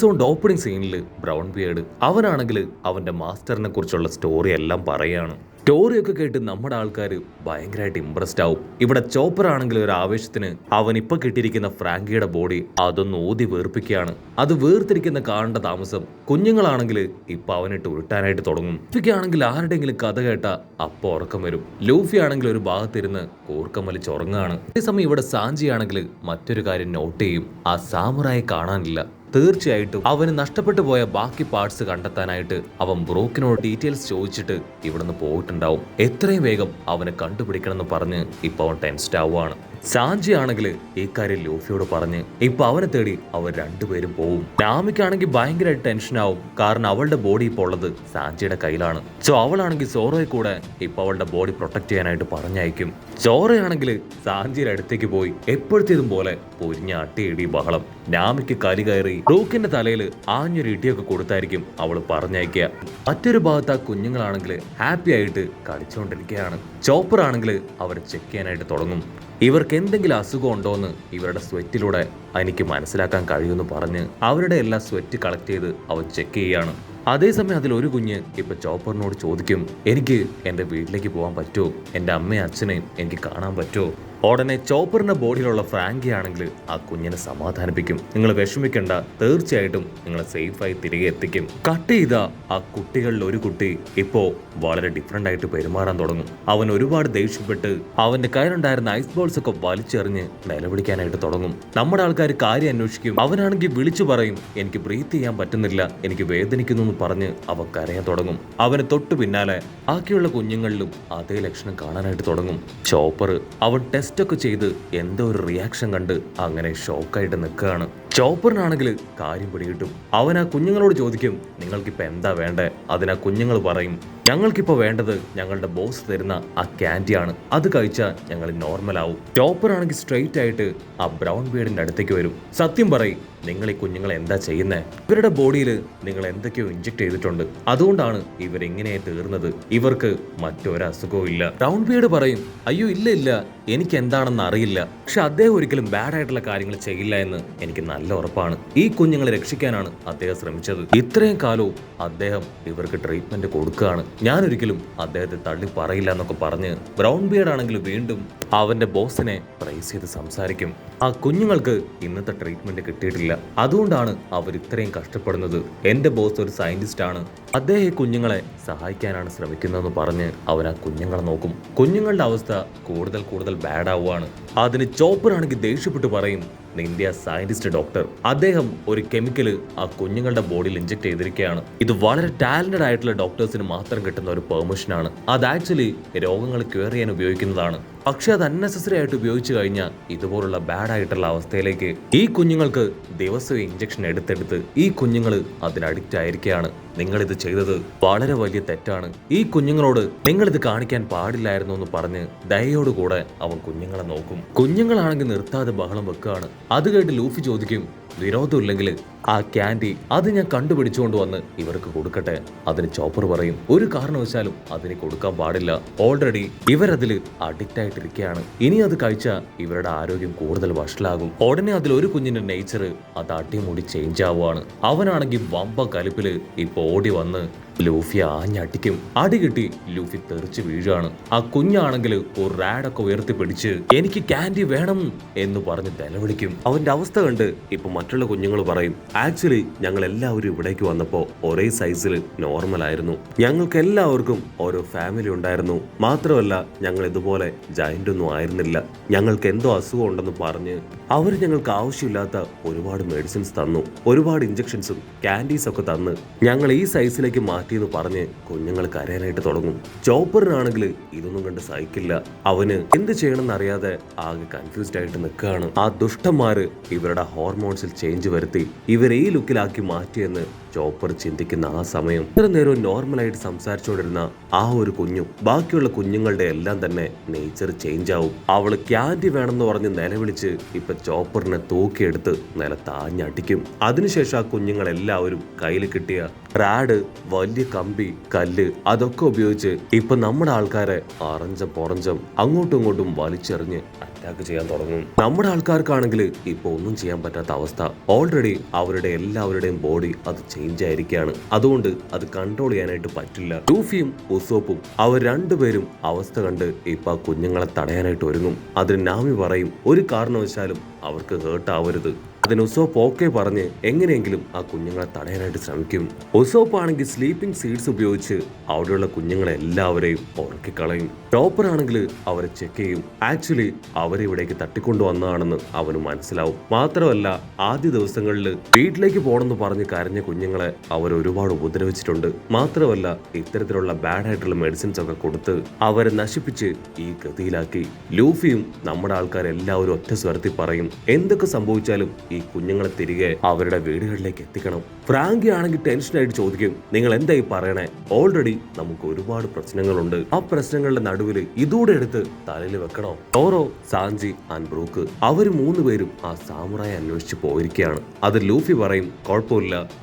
Episode opening സീനിൽ brown beard അവനാണെങ്കിൽ അവന്റെ മാസ്റ്ററിനെ കുറിച്ചുള്ള സ്റ്റോറി എല്ലാം പറയാണ്. സ്റ്റോറിയൊക്കെ കേട്ട് നമ്മുടെ ആൾക്കാർ ഭയങ്കരമായിട്ട് ഇംപ്രസ്ഡ് ആവും. ഇവിടെ ചോപ്പർ ആണെങ്കിൽ ഒരു ആവേശത്തിന് അവൻ ഇപ്പൊ കിട്ടിയിരിക്കുന്ന ഫ്രാങ്കിയുടെ ബോഡി അതൊന്ന് ഊതി വേർപ്പിക്കുകയാണ്. അത് വേർതിരിക്കുന്ന കാണേണ്ട താമസം കുഞ്ഞുങ്ങളാണെങ്കിൽ ഇപ്പൊ അവനിട്ട് ഉരുട്ടാനായിട്ട് തുടങ്ങും. ലൂഫിക്കാണെങ്കിൽ ആരുടെയെങ്കിലും കഥ കേട്ട അപ്പൊ ഉറക്കം വരും. ലൂഫി ആണെങ്കിൽ ഒരു ഭാഗത്തിരുന്ന് കൂർക്കം വലിച്ചുറങ്ങാണ്. അതേസമയം ഇവിടെ സാഞ്ചി ആണെങ്കിൽ മറ്റൊരു കാര്യം നോട്ട് ചെയ്യും. ആ സാമുറായി കാണാനില്ല. തീർച്ചയായിട്ടും അവന് നഷ്ടപ്പെട്ടു പോയ ബാക്കി പാർട്സ് കണ്ടെത്താനായിട്ട് അവൻ ബ്രോക്കിനോട് ഡീറ്റെയിൽസ് ചോദിച്ചിട്ട് ഇവിടുന്ന് പോയിട്ടുണ്ടാവും. എത്രയും വേഗം അവനെ കണ്ടുപിടിക്കണമെന്ന് പറഞ്ഞ് ഇപ്പൊ അവൻ ടെൻസ്ഡ് ആവുകയാണ്. സാഞ്ചി ആണെങ്കിൽ ഈ കാര്യം ലൂഫിയോട് പറഞ്ഞ് ഇപ്പൊ അവനെ തേടി അവർ രണ്ടുപേരും പോവും. നാമിക്കാണെങ്കിൽ ഭയങ്കരമായിട്ട് ടെൻഷൻ ആവും. കാരണം അവളുടെ ബോഡി ഇപ്പോൾ ഉള്ളത് സാഞ്ചിയുടെ കയ്യിലാണ്. സോ അവളാണെങ്കിൽ സോറോയെ കൂടെ ഇപ്പൊ അവളുടെ ബോഡി പ്രൊട്ടക്ട് ചെയ്യാനായിട്ട് പറഞ്ഞയക്കും. സോറയാണെങ്കിൽ സാഞ്ചിയുടെ അടുത്തേക്ക് പോയി എപ്പോഴത്തേതും പോലെ പൊരിഞ്ഞ അട്ടിയിടി ബഹളം. നാമിക്ക് കലി കയറി ബ്രൂക്കിന്റെ തലയിൽ ആഞ്ഞൊരു ഇടിയൊക്കെ കൊടുത്തായിരിക്കും അവള് പറഞ്ഞയക്കുക. മറ്റൊരു ഭാഗത്ത് ആ കുഞ്ഞുങ്ങളാണെങ്കിൽ ഹാപ്പി ആയിട്ട് കളിച്ചുകൊണ്ടിരിക്കുകയാണ്. ചോപ്പർ ആണെങ്കിൽ അവരെ ചെക്ക് ചെയ്യാനായിട്ട് തുടങ്ങും. ഇവർക്ക് എന്തെങ്കിലും അസുഖം ഉണ്ടോയെന്ന് ഇവരുടെ സ്വെറ്റിലൂടെ എനിക്ക് മനസ്സിലാക്കാൻ കഴിയുമെന്ന് പറഞ്ഞ് അവരുടെ എല്ലാ സ്വെറ്റ് കളക്ട് ചെയ്ത് അവൻ ചെക്ക് ചെയ്യാണ്. അതേസമയം അതിലൊരു കുഞ്ഞ് ഇപ്പൊ ചോപ്പറിനോട് ചോദിക്കും, എനിക്ക് എൻ്റെ വീട്ടിലേക്ക് പോകാൻ പറ്റുമോ, എൻ്റെ അമ്മയും അച്ഛനെയും എനിക്ക് കാണാൻ പറ്റുമോ. ഉടനെ ചോപ്പറിന്റെ ബോഡിയിലുള്ള ഫ്രാങ്കി ആണെങ്കിൽ ആ കുഞ്ഞിനെ സമാധാനിപ്പിക്കും. നിങ്ങൾ വിഷമിക്കണ്ട, തീർച്ചയായിട്ടും നിങ്ങളെ സേഫായി തിരികെ എത്തിക്കും. കട്ട് ചെയ്ത ആ കുട്ടികളിൽ ഒരു കുട്ടി ഇപ്പോ വളരെ ഡിഫറെന്റ് ആയിട്ട് പെരുമാറാൻ തുടങ്ങും. അവൻ ഒരുപാട് ദേഷ്യപ്പെട്ട് അവന്റെ കയ്യിലുണ്ടായിരുന്ന ഐസ് ബോൾസ് ഒക്കെ വലിച്ചെറിഞ്ഞ് നിലവിളിക്കാനായിട്ട് തുടങ്ങും. നമ്മുടെ ആൾക്കാർ കാര്യം അന്വേഷിക്കും. അവനാണെങ്കിൽ വിളിച്ചു പറയും, എനിക്ക് ബ്രീത്ത് ചെയ്യാൻ പറ്റുന്നില്ല, എനിക്ക് വേദനിക്കുന്നു എന്ന് പറഞ്ഞ് അവൻ കരയാൻ തുടങ്ങും. അവന് തൊട്ടു പിന്നാലെ ബാക്കിയുള്ള കുഞ്ഞുങ്ങളിലും അതേ ലക്ഷണം കാണാനായിട്ട് തുടങ്ങും. ചോപ്പർ അവൻ ടെസ്റ്റൊക്കെ ചെയ്ത് എന്തോ ഒരു റിയാക്ഷൻ കണ്ട് അങ്ങനെ ഷോക്കായിട്ട് നിൽക്കുകയാണ്. ചോപ്പറിനാണെങ്കിൽ കാര്യം പിടികിട്ടും. അവൻ ആ കുഞ്ഞുങ്ങളോട് ചോദിക്കും, നിങ്ങൾക്കിപ്പോൾ എന്താ വേണ്ടേ? അതിനാ കുഞ്ഞുങ്ങൾ പറയും, ഞങ്ങൾക്കിപ്പോൾ വേണ്ടത് ഞങ്ങളുടെ ബോസ് തരുന്ന ആ ക്യാൻഡിയാണ്, അത് കഴിച്ചാൽ ഞങ്ങൾ നോർമൽ ആവും. ചോപ്പറാണെങ്കിൽ സ്ട്രെയിറ്റ് ആയിട്ട് ആ ബ്രൗൺ ബിയേർഡിന്റെ അടുത്തേക്ക് വരും. സത്യം പറയും, നിങ്ങൾ ഈ കുഞ്ഞുങ്ങളെ എന്താ ചെയ്യുന്നേ? ഇവരുടെ ബോഡിയിൽ നിങ്ങൾ എന്തൊക്കെയോ ഇഞ്ചെക്ട് ചെയ്തിട്ടുണ്ട്, അതുകൊണ്ടാണ് ഇവരെങ്ങനെയായി തീർന്നത്. ഇവർക്ക് മറ്റൊരു അസുഖവും ഇല്ല. ബ്രൗൺ ബിയേർഡ് പറയും, അയ്യോ ഇല്ല ഇല്ല, എനിക്ക് എന്താണെന്ന് അറിയില്ല. പക്ഷെ അദ്ദേഹം ഒരിക്കലും ബാഡ് ആയിട്ടുള്ള കാര്യങ്ങൾ ചെയ്യില്ല എന്ന് എനിക്ക് നല്ല ഉറപ്പാണ്. ഈ കുഞ്ഞുങ്ങളെ രക്ഷിക്കാനാണ് അദ്ദേഹം ശ്രമിച്ചത്. ഇത്രയും കാലവും അദ്ദേഹം ഇവർക്ക് ട്രീറ്റ്മെന്റ് കൊടുക്കുകയാണ്. ഞാനൊരിക്കലും അദ്ദേഹത്തെ തള്ളി പറയില്ല എന്നൊക്കെ പറഞ്ഞ് ബ്രൗൺ ബിയേർഡ് ആണെങ്കിൽ വീണ്ടും അവന്റെ ബോസിനെ പ്രൈസ് ചെയ്ത് സംസാരിക്കും. ആ കുഞ്ഞുങ്ങൾക്ക് ഇന്നത്തെ ട്രീറ്റ്മെന്റ് കിട്ടിയിട്ടില്ല, അതുകൊണ്ടാണ് അവർ ഇത്രയും കഷ്ടപ്പെടുന്നത്. എന്റെ ബോസ് ഒരു സയന്റിസ്റ്റ് ആണ്, അദ്ദേഹം ഈ കുഞ്ഞുങ്ങളെ സഹായിക്കാനാണ് ശ്രമിക്കുന്നതെന്ന് പറഞ്ഞ് അവൻ ആ കുഞ്ഞുങ്ങളെ നോക്കും. കുഞ്ഞുങ്ങളുടെ അവസ്ഥ കൂടുതൽ കൂടുതൽ ബാഡ് ആവുകയാണ്. അതിന് ചോപ്പറാണെങ്കിൽ ദേഷ്യപ്പെട്ട് പറയും, നിന്റെ ആ സയന്റിസ്റ്റ് ഡോക്ടർ, അദ്ദേഹം ഒരു കെമിക്കല് ആ കുഞ്ഞുങ്ങളുടെ ബോഡിയിൽ ഇഞ്ചെക്ട് ചെയ്തിരിക്കുകയാണ്. ഇത് വളരെ ടാലന്റഡ് ആയിട്ടുള്ള ഡോക്ടേഴ്സിന് മാത്രം കിട്ടുന്ന ഒരു പെർമിഷനാണ്. അത് ആക്ച്വലി രോഗങ്ങൾ ക്യൂർ ചെയ്യാൻ ഉപയോഗിക്കുന്നതാണ്. പക്ഷെ അത് അൺനെസസറി ആയിട്ട് ഉപയോഗിച്ചു കഴിഞ്ഞാൽ ഇതുപോലുള്ള ബാഡ് ആയിട്ടുള്ള അവസ്ഥയിലേക്ക് ഈ കുഞ്ഞുങ്ങൾക്ക് ദിവസവും ഇഞ്ചക്ഷൻ എടുത്തെടുത്ത് ഈ കുഞ്ഞുങ്ങൾ അതിന് അഡിക്റ്റ് ആയിരിക്കുകയാണ്. നിങ്ങളിത് ചെയ്തത് വളരെ വലിയ തെറ്റാണ്. ഈ കുഞ്ഞുങ്ങളോട് നിങ്ങളിത് കാണിക്കാൻ പാടില്ലായിരുന്നു എന്ന് പറഞ്ഞ് ദയയോടുകൂടെ അവൻ കുഞ്ഞുങ്ങളെ നോക്കും. കുഞ്ഞുങ്ങളാണെങ്കിൽ നിർത്താതെ ബഹളം വെക്കുകയാണ്. അത് കേട്ട് ലൂഫി ചോദിക്കും, വിരോധമില്ലെങ്കിൽ ആ ക്യാൻഡി അത് ഞാൻ കണ്ടുപിടിച്ചുകൊണ്ട് വന്ന് ഇവർക്ക് കൊടുക്കട്ടെ. അതിന് ചോപ്പർ പറയും, ഒരു കാരണവശാലും അതിന് കൊടുക്കാൻ പാടില്ല. ഓൾറെഡി ഇവരതിൽ അഡിക്റ്റ് ആയിട്ടിരിക്കുകയാണ്. ഇനി അത് കഴിച്ചാൽ ഇവരുടെ ആരോഗ്യം കൂടുതൽ വഷളാകും. ഉടനെ അതിലൊരു കുഞ്ഞിന്റെ നേച്ചർ അത് അടിമുടി ചേഞ്ച് ആവുകയാണ്. അവനാണെങ്കിൽ വമ്പ കലിപ്പില് ഇപ്പൊ ഓടി വന്ന് ലൂഫി ആഞ്ഞടിക്കും. അടി കിട്ടി ലൂഫി തെറിച്ച് വീഴാണ്. ആ കുഞ്ഞാണെങ്കിൽ ഒരു റാഡൊക്കെ ഉയർത്തി പിടിച്ച് എനിക്ക് ക്യാൻഡി വേണം എന്ന് പറഞ്ഞ് നിലവിളിക്കും. അവന്റെ അവസ്ഥ കണ്ട് ഇപ്പൊ മറ്റുള്ള കുഞ്ഞുങ്ങൾ പറയും, ആക്ച്വലി ഞങ്ങൾ എല്ലാവരും ഇവിടേക്ക് വന്നപ്പോൾ ഒരേ സൈസിൽ നോർമൽ ആയിരുന്നു. ഞങ്ങൾക്ക് എല്ലാവർക്കും ഓരോ ഫാമിലി ഉണ്ടായിരുന്നു. മാത്രമല്ല ഞങ്ങൾ ഇതുപോലെ ജയന്റ് ഒന്നും ആയിരുന്നില്ല. ഞങ്ങൾക്ക് എന്തോ അസുഖം ഉണ്ടെന്ന് പറഞ്ഞ് അവർ ഞങ്ങൾക്ക് ആവശ്യമില്ലാത്ത ഒരുപാട് മെഡിസിൻസ് തന്നു, ഒരുപാട് ഇഞ്ചക്ഷൻസും ക്യാൻഡീസ് ഒക്കെ തന്ന് ഞങ്ങൾ ഈ സൈസിലേക്ക് മാറ്റിയെന്ന് പറഞ്ഞ് കുഞ്ഞുങ്ങൾ കരയാനായിട്ട് തുടങ്ങും. ചോപ്പറിനാണെങ്കിൽ ഇതൊന്നും കണ്ട് സഹിക്കില്ല. അവന് എന്ത് ചെയ്യണമെന്ന് അറിയാതെ ആകെ കൺഫ്യൂസ്ഡ് ആയിട്ട് നിൽക്കുകയാണ്. ആ ദുഷ്ടന്മാര് ഇവരുടെ ഹോർമോൺസിൽ ചേഞ്ച് വരുത്തി ഇവരെ ഈ ലുക്കിലാക്കി മാറ്റിയെന്ന് ചോപ്പർ ചിന്തിക്കുന്ന ആ സമയം ഇത്ര നേരം നോർമലായിട്ട് സംസാരിച്ചുകൊണ്ടിരുന്ന ആ ഒരു കുഞ്ഞും ബാക്കിയുള്ള കുഞ്ഞുങ്ങളുടെ എല്ലാം തന്നെ നേച്ചർ ചേഞ്ച് ആവും. അവള് ക്യാൻഡി വേണമെന്ന് പറഞ്ഞ് നിലവിളിച്ച് ഇപ്പൊ ചോപ്പറിനെ തൂക്കിയെടുത്ത് നിലത്താഞ്ഞടിക്കും. അതിനുശേഷം ആ കുഞ്ഞുങ്ങളെല്ലാവരും കയ്യിൽ കിട്ടിയ റാഡ്, വലിയ കമ്പി, കല്ല് അതൊക്കെ ഉപയോഗിച്ച് ഇപ്പൊ നമ്മുടെ ആൾക്കാരെ അറഞ്ചം പൊറഞ്ചം അങ്ങോട്ടും ഇങ്ങോട്ടും വലിച്ചെറിഞ്ഞ് അറ്റാക്ക് ചെയ്യാൻ തുടങ്ങും. നമ്മുടെ ആൾക്കാർക്കാണെങ്കിൽ ഇപ്പൊ ഒന്നും ചെയ്യാൻ പറ്റാത്ത അവസ്ഥ. ഓൾറെഡി അവരുടെ എല്ലാവരുടെയും ബോഡി അത് ചേഞ്ച് ആയിരിക്കുകയാണ്. അതുകൊണ്ട് അത് കൺട്രോൾ ചെയ്യാനായിട്ട് പറ്റില്ല. ലൂഫിയും ഉസോപ്പും അവർ രണ്ടുപേരും അവസ്ഥ കണ്ട് ഇപ്പൊ ആ കുഞ്ഞുങ്ങളെ തടയാനായിട്ട് ഒരുങ്ങും. അതിന് നാമി പറയും ഒരു കാരണവശാലും അവർക്ക് ഹേർട്ട് ആവരുത്. അതിന് ഉസോപ്പ് ഓക്കെ പറഞ്ഞ് എങ്ങനെയെങ്കിലും ആ കുഞ്ഞുങ്ങളെ തടയാനായിട്ട് ശ്രമിക്കും. ഉസോപ്പ് ആണെങ്കിൽ സ്ലീപ്പിംഗ് സീഡ്സ് ഉപയോഗിച്ച് അവിടെയുള്ള കുഞ്ഞുങ്ങളെ എല്ലാവരെയും ഉറക്കിക്കളയും. ടോപ്പർ ആണെങ്കിൽ അവരെ ചെക്ക് ചെയ്യും. ആക്ച്വലി അവരെ ഇവിടേക്ക് തട്ടിക്കൊണ്ടുവന്നതാണെന്ന് അവന് മനസ്സിലാവും. മാത്രമല്ല ആദ്യ ദിവസങ്ങളിൽ വീട്ടിലേക്ക് പോകണമെന്ന് പറഞ്ഞ് കരഞ്ഞ കുഞ്ഞുങ്ങളെ അവർ ഒരുപാട് ഉപദ്രവിച്ചിട്ടുണ്ട്. മാത്രമല്ല ഇത്തരത്തിലുള്ള ബാഡ് ആയിട്ടുള്ള മെഡിസിൻസ് ഒക്കെ കൊടുത്ത് അവരെ നശിപ്പിച്ച് ഈ ഗതിയിലാക്കി. ലൂഫിയും നമ്മുടെ ആൾക്കാരെല്ലാവരും ഒറ്റ സ്വരത്തിൽ പറയും എന്തൊക്കെ സംഭവിച്ചാലും ഈ കുഞ്ഞുങ്ങളെ തിരികെ അവരുടെ വീടുകളിലേക്ക് എത്തിക്കണം. ഫ്രാങ്കി ആണെങ്കിൽ ടെൻഷനായിട്ട് ചോദിക്കും നിങ്ങൾ എന്തായി പറയണേ? ഓൾറെഡി നമുക്ക് ഒരുപാട് പ്രശ്നങ്ങളുണ്ട്. ആ പ്രശ്നങ്ങളുടെ നടുവിൽ ഇതൂടെ എടുത്ത് തലയിൽ വെക്കണോ? ടോറോ, സാഞ്ചി ആൻഡ് ബ്രൂക്ക് അവര് മൂന്നുപേരും ആ സാമുറായി അന്വേഷിച്ച് പോയിരിക്കുകയാണ്. അത് ലൂഫി പറയും കുഴപ്പമില്ല,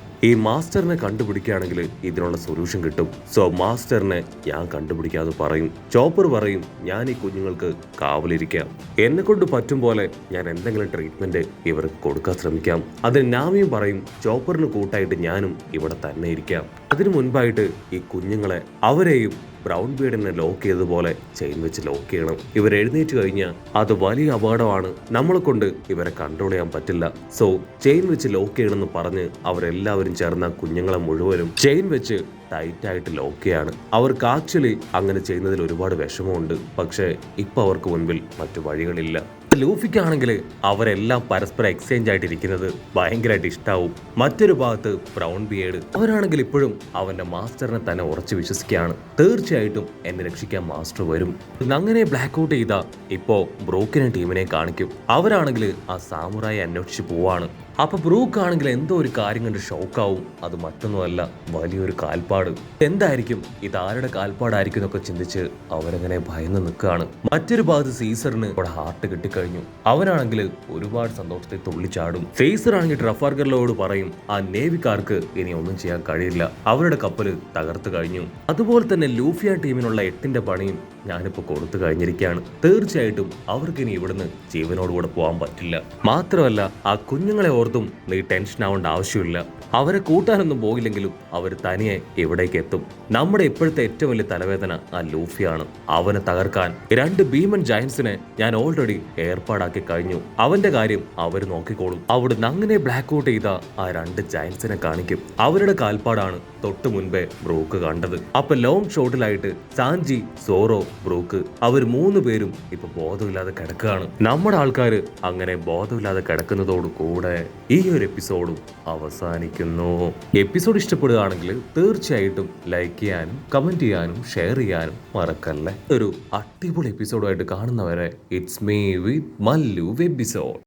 ഈ മാസ്റ്ററിനെ കണ്ടുപിടിക്കുകയാണെങ്കിൽ ഇതിനുള്ള സൊല്യൂഷൻ കിട്ടും. സോ മാസ്റ്ററിനെ ഞാൻ കണ്ടുപിടിക്കാതെ പറയും. ചോപ്പർ പറയും ഞാൻ ഈ കുഞ്ഞുങ്ങൾക്ക് കാവലിരിക്കാം, എന്നെ കൊണ്ട് പറ്റും പോലെ ഞാൻ എന്തെങ്കിലും ട്രീറ്റ്മെന്റ് ഇവർക്ക് കൊടുക്കാൻ ശ്രമിക്കാം. അതിന് നാമിയും പറയും ചോപ്പറിന് കൂട്ടായിട്ട് ഞാനും ഇവിടെ തന്നെ ഇരിക്കാം. അതിനു മുൻപായിട്ട് ഈ കുഞ്ഞുങ്ങളെ അവരെയും ബ്രൗൺ ബീഡിനെ ലോക്ക് ചെയ്തതുപോലെ ചെയിൻ വെച്ച് ലോക്ക് ചെയ്യണം. ഇവർ എഴുന്നേറ്റ് കഴിഞ്ഞാൽ അത് വലിയ അപകടമാണ്, നമ്മളെ കൊണ്ട് ഇവരെ കൺട്രോൾ ചെയ്യാൻ പറ്റില്ല. സോ ചെയിൻ വെച്ച് ലോക്ക് ചെയ്യണമെന്ന് പറഞ്ഞ് അവരെല്ലാവരും ചേർന്ന കുഞ്ഞുങ്ങളെ മുഴുവനും ചെയിൻ വെച്ച് ടൈറ്റായിട്ട് ലോക്ക് ചെയ്യാണ്. അവർക്ക് ആക്ച്വലി അങ്ങനെ ചെയ്യുന്നതിൽ ഒരുപാട് വിഷമമുണ്ട്. പക്ഷേ ഇപ്പൊ അവർക്ക് മുൻപിൽ മറ്റു വഴികളില്ല. ലൂഫിക്കാണെങ്കിൽ അവരെല്ലാം പരസ്പരം എക്സ്ചേഞ്ച് ആയിട്ടിരിക്കുന്നത് ഭയങ്കരമായിട്ട് ഇഷ്ടാവും. മറ്റൊരു ഭാഗത്ത് ബ്രൗൺ ബിയേഡ് അവരാണെങ്കിൽ ഇപ്പോഴും അവന്റെ മാസ്റ്ററിനെ തന്നെ ഉറച്ചു വിശ്വസിക്കുകയാണ്. തീർച്ചയായിട്ടും എന്നെ രക്ഷിക്കാൻ മാസ്റ്റർ വരും. അങ്ങനെ ബ്ലാക്ക് ഔട്ട് ചെയ്ത ഇപ്പോ ബ്രൂക്കിനെ ടീമിനെ കാണിക്കും. അവരാണെങ്കിൽ ആ സാമുറായി അന്വേഷിച്ച് പോവാണ്. അപ്പൊ ബ്രൂക്ക് ആണെങ്കിൽ എന്തോ ഒരു കാര്യം കണ്ട് ഷോക്കാവും. അത് മറ്റൊന്നുമല്ല, വലിയൊരു കാൽപ്പാട്. എന്തായിരിക്കും ഇതാരുടെ കാൽപ്പാടായിരിക്കും എന്നൊക്കെ ചിന്തിച്ച് അവരങ്ങനെ ഭയന്ന് നിൽക്കുകയാണ്. മറ്റൊരു ഭാഗത്ത് സീസറിന് ഇവിടെ ഹാർട്ട് കിട്ടിക്കഴിഞ്ഞു. അവനാണെങ്കിൽ ഒരുപാട് സന്തോഷത്തിൽ തുള്ളിച്ചാടും. സീസർ ആണെങ്കിൽ ട്രഫാൽഗറിനോട് പറയും ആ നേവിക്കാർക്ക് ഇനി ഒന്നും ചെയ്യാൻ കഴിയില്ല, അവരുടെ കപ്പല് തകർത്ത് കഴിഞ്ഞു. അതുപോലെ തന്നെ ലൂഫിയ ടീമിനുള്ള 8ന്റെ പണിയും ഞാനിപ്പോ കൊടുത്തു കഴിഞ്ഞിരിക്കുകയാണ്. തീർച്ചയായിട്ടും അവർക്ക് ഇനി ഇവിടുന്ന് ജീവനോടുകൂടെ പോകാൻ പറ്റില്ല. മാത്രമല്ല ആ കുഞ്ഞുങ്ങളെ ഓർത്തും നീ ടെൻഷൻ ആവേണ്ട ആവശ്യമില്ല. അവരെ കൂട്ടാനൊന്നും പോയില്ലെങ്കിലും അവർ തനിയെ ഇവിടേക്ക് എത്തും. നമ്മുടെ ഇപ്പോഴത്തെ ഏറ്റവും വലിയ തലവേദന ആ ലൂഫിയാണ്. അവനെ തകർക്കാൻ 2 ഭീമൻ ജയൻസിനെ ഞാൻ ഓൾറെഡി ഏർപ്പാടാക്കി കഴിഞ്ഞു. അവന്റെ കാര്യം അവർ നോക്കിക്കോളും. അവിടുന്ന് അങ്ങനെ ബ്ലാക്ക് ഔട്ട് ചെയ്ത ആ 2 ജയൻസിനെ കാണിക്കും. അവരുടെ കാൽപ്പാടാണ് തൊട്ടു മുൻപേ ബ്രൂക്ക് കണ്ടത്. അപ്പൊ ലോങ് ഷോട്ടിലായിട്ട് സാഞ്ചി, സോറോ, ബ്രൂക്ക് അവർ 3 പേരും ഇപ്പൊ ബോധമില്ലാതെ കിടക്കുകയാണ്. നമ്മുടെ ആൾക്കാര് അങ്ങനെ ബോധമില്ലാതെ കിടക്കുന്നതോട് കൂടെ ഈ ഒരു എപ്പിസോഡും അവസാനിക്കുന്നു. എപ്പിസോഡ് ഇഷ്ടപ്പെടുകയാണെങ്കിൽ തീർച്ചയായിട്ടും ലൈക്ക് ചെയ്യാനും കമന്റ് ചെയ്യാനും ഷെയർ ചെയ്യാനും മറക്കല്ലേ. ഒരു അടിപൊളി എപ്പിസോഡുമായിട്ട് കാണുന്നവരെ it's me with Mallu episode.